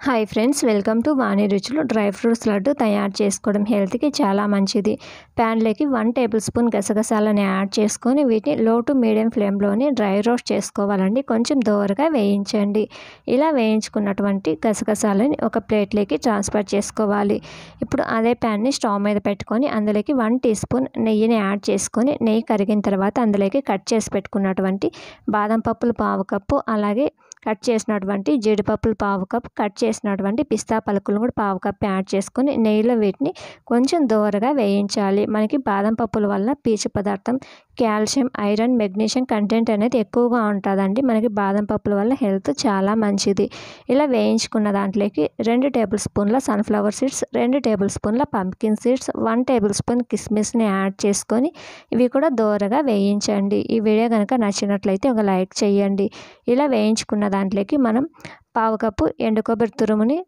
Hi friends, welcome to వాణి రుచులు. Dry fruits laddu తయారు చేసుకోవడం హెల్త్కి చాలా మంచిది. ప్యాన్లోకి 1 టేబుల్ స్పూన్ గసగసాలను యాడ్ చేసుకొని వీటిని లో టు మీడియం ఫ్లేమ్లోని డ్రై రోస్ట్ చేసుకోవాలండి. కొంచెం దోరగా వేయించండి. ఇలా వేయించుకున్నటువంటి గసగసాలని ఒక ప్లేట్లోకి ట్రాన్స్ఫర్ చేసుకోవాలి. ఇప్పుడు అదే ప్యాన్ని స్టవ్ మీద పెట్టుకొని అందులోకి 1 టీ స్పూన్ నెయ్యిని యాడ్ చేసుకొని నెయ్యి కరిగిన తర్వాత అందులోకి కట్ చేసి పెట్టుకున్నటువంటి బాదం పప్పులు 1/2 కప్పు, అలాగే కట్ చేసినటువంటి జీడిపప్పులు 1/2 కప్, కట్ చేసినటువంటి పిస్తా పలుకులు కూడా 1/2 కప్ యాడ్ చేసుకొని నెయ్యిలో వీటిని కొంచెం దోరగా వేయించాలి. మనకి బాదం పప్పుల వల్ల పీచు పదార్థం, కాల్షియం, ఐరన్, మెగ్నీషియం కంటెంట్ అనేది ఎక్కువగా ఉంటుందండి. మనకి బాదం పప్పుల వల్ల హెల్త్ చాలా మంచిది. ఇలా వేయించుకున్న దాంట్లోకి 2 టేబుల్ స్పూన్ల సన్ఫ్లవర్ సీడ్స్, 2 టేబుల్ స్పూన్ల పంప్కిన్ సీడ్స్, 1 టేబుల్ స్పూన్ కిస్మిస్ని యాడ్ చేసుకొని ఇవి కూడా దోరగా వేయించండి. ఈ వీడియో కనుక నచ్చినట్లయితే ఒక లైక్ చేయండి. ఇలా వేయించుకున్న దాంట్లోకి మనం 1/2 కప్పు ఎండు కొబ్బరి తురుముని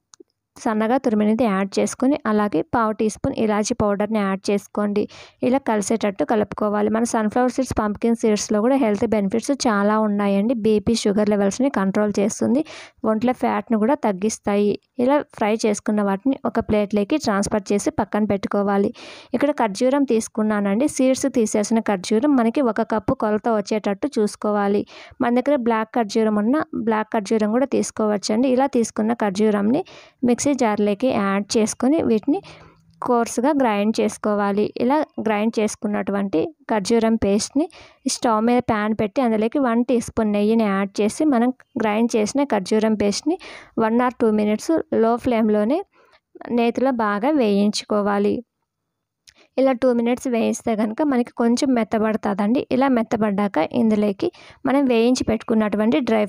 సన్నగా తురిమినది యాడ్ చేసుకొని, అలాగే 1/2 టీ స్పూన్ ఇలాచీ పౌడర్ని యాడ్ చేసుకోండి. ఇలా కలిసేటట్టు కలుపుకోవాలి. మన సన్ఫ్లవర్ సీడ్స్, పంప్కిన్ సీడ్స్లో కూడా హెల్త్ బెనిఫిట్స్ చాలా ఉన్నాయండి. బీపీ, షుగర్ లెవెల్స్ని కంట్రోల్ చేస్తుంది. ఒంట్లో ఫ్యాట్ను కూడా తగ్గిస్తాయి. ఇలా ఫ్రై చేసుకున్న వాటిని ఒక ప్లేట్లోకి ట్రాన్స్ఫర్ చేసి పక్కన పెట్టుకోవాలి. ఇక్కడ ఖర్జూరం తీసుకున్నానండి. సీడ్స్ తీసేసిన ఖర్జూరం మనకి 1 కప్పు కొలత వచ్చేటట్టు చూసుకోవాలి. మన దగ్గర బ్లాక్ ఖర్జూరం ఉన్న బ్లాక్ ఖర్జూరం కూడా తీసుకోవచ్చండి. ఇలా తీసుకున్న ఖర్జూరంని మిక్సీ జార్లోకి యాడ్ చేసుకొని వీటిని కోర్సుగా గ్రైండ్ చేసుకోవాలి. ఇలా గ్రైండ్ చేసుకున్నటువంటి ఖర్జూరం పేస్ట్ని స్టవ్ మీద ప్యాన్ పెట్టి అందులోకి 1 టీ స్పూన్ నెయ్యిని యాడ్ చేసి మనం గ్రైండ్ చేసిన ఖర్జూరం పేస్ట్ని 1 or 2 మినిట్స్ లో ఫ్లేమ్లోనే నేతిలో బాగా వేయించుకోవాలి. ఇలా 2 మినిట్స్ వేయిస్తే కనుక మనకి కొంచెం మెత్తబడుతుందండి. ఇలా మెత్తబడ్డాక ఇందులోకి మనం వేయించి పెట్టుకున్నటువంటి డ్రై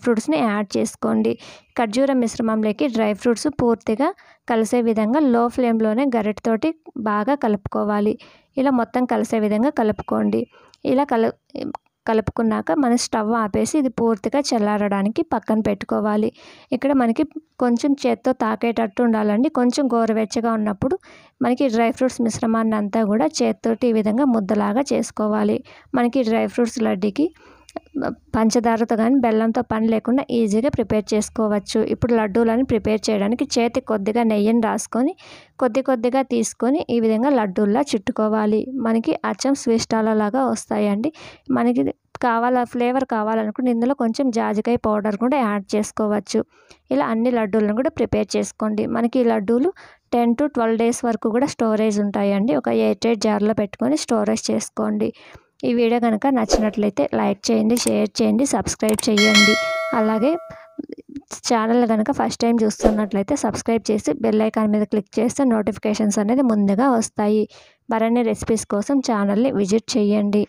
ఫ్రూట్స్ని యాడ్ చేసుకోండి. ఖర్జూరం మిశ్రమంలోకి డ్రై ఫ్రూట్స్ పూర్తిగా కలిసే విధంగా లో ఫ్లేమ్లోనే గరిటెతోటి బాగా కలుపుకోవాలి. ఇలా మొత్తం కలిసే విధంగా కలుపుకోండి. ఇలా కలుపుకున్నాక మనం స్టవ్ ఆపేసి ఇది పూర్తిగా చల్లారడానికి పక్కన పెట్టుకోవాలి. ఇక్కడ మనకి కొంచెం చేత్తో తాకేటట్టు ఉండాలండి. కొంచెం గోరువెచ్చగా ఉన్నప్పుడు మనకి డ్రై ఫ్రూట్స్ మిశ్రమాన్ని అంతా కూడా చేత్తోటి ఈ విధంగా ముద్దలాగా చేసుకోవాలి. మనకి డ్రై ఫ్రూట్స్ లడ్డుకి పంచదారతో కానీ బెల్లంతో పని లేకుండా ఈజీగా ప్రిపేర్ చేసుకోవచ్చు. ఇప్పుడు లడ్డూలను ప్రిపేర్ చేయడానికి చేతికి కొద్దిగా నెయ్యిని రాసుకొని కొద్దిగా తీసుకొని ఈ విధంగా లడ్డూల్లా చుట్టుకోవాలి. మనకి అచ్చం స్వీట్ స్టాల్లో లాగా వస్తాయండి. మనకి ఫ్లేవర్ కావాలనుకుంటే ఇందులో కొంచెం జాజికాయ పౌడర్ కూడా యాడ్ చేసుకోవచ్చు. ఇలా అన్ని లడ్డూలను కూడా ప్రిపేర్ చేసుకోండి. మనకి ఈ లడ్డూలు 10 to 12 days వరకు కూడా స్టోరేజ్ ఉంటాయండి. ఒక ఎయిర్ జార్లో పెట్టుకొని స్టోరేజ్ చేసుకోండి. ఈ వీడియో కనుక నచ్చినట్లయితే లైక్ చేయండి, షేర్ చేయండి, సబ్స్క్రైబ్ చేయండి. అలాగే ఛానల్ కనుక ఫస్ట్ టైం చూస్తున్నట్లయితే సబ్స్క్రైబ్ చేసి బెల్ ఐకాన్ మీద క్లిక్ చేస్తే నోటిఫికేషన్స్ అనేది ముందుగా వస్తాయి. మరిన్ని రెసిపీస్ కోసం ఛానల్ని విజిట్ చేయండి.